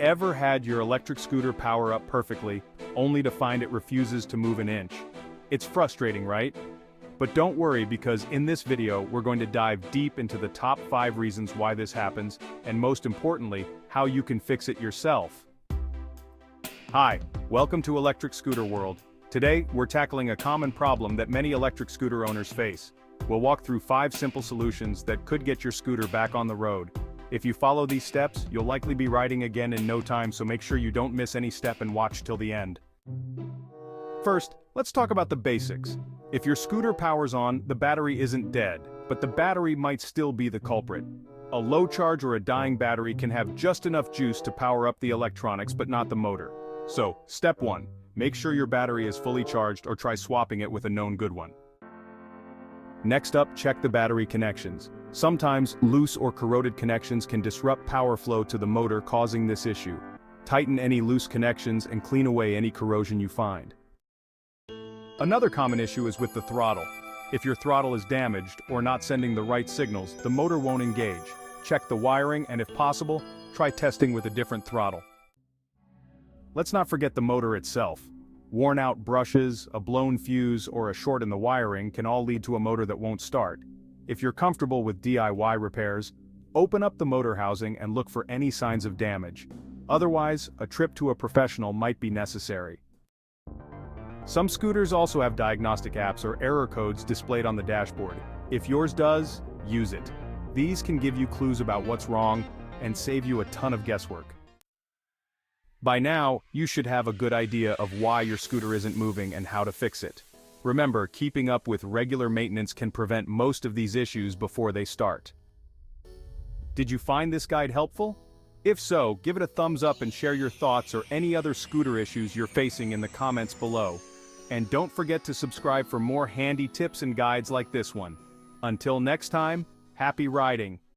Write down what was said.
Ever had your electric scooter power up perfectly, only to find it refuses to move an inch? It's frustrating, right? But don't worry, because in this video we're going to dive deep into the top 5 reasons why this happens, and most importantly, how you can fix it yourself. Hi, welcome to Electric Scooter World. Today, we're tackling a common problem that many electric scooter owners face. We'll walk through 5 simple solutions that could get your scooter back on the road. If you follow these steps, you'll likely be riding again in no time, so make sure you don't miss any step and watch till the end. First, let's talk about the basics. If your scooter powers on, the battery isn't dead, but the battery might still be the culprit. A low charge or a dying battery can have just enough juice to power up the electronics but not the motor. So, step 1. Make sure your battery is fully charged or try swapping it with a known good one. Next up, check the battery connections. Sometimes, loose or corroded connections can disrupt power flow to the motor, causing this issue. Tighten any loose connections and clean away any corrosion you find. Another common issue is with the throttle. If your throttle is damaged or not sending the right signals, the motor won't engage. Check the wiring and, if possible, try testing with a different throttle. Let's not forget the motor itself. Worn out brushes, a blown fuse, or a short in the wiring can all lead to a motor that won't start. If you're comfortable with DIY repairs, open up the motor housing and look for any signs of damage. Otherwise, a trip to a professional might be necessary. Some scooters also have diagnostic apps or error codes displayed on the dashboard. If yours does, use it. These can give you clues about what's wrong and save you a ton of guesswork. By now, you should have a good idea of why your scooter isn't moving and how to fix it. Remember, keeping up with regular maintenance can prevent most of these issues before they start. Did you find this guide helpful? If so, give it a thumbs up and share your thoughts or any other scooter issues you're facing in the comments below. And don't forget to subscribe for more handy tips and guides like this one. Until next time, happy riding!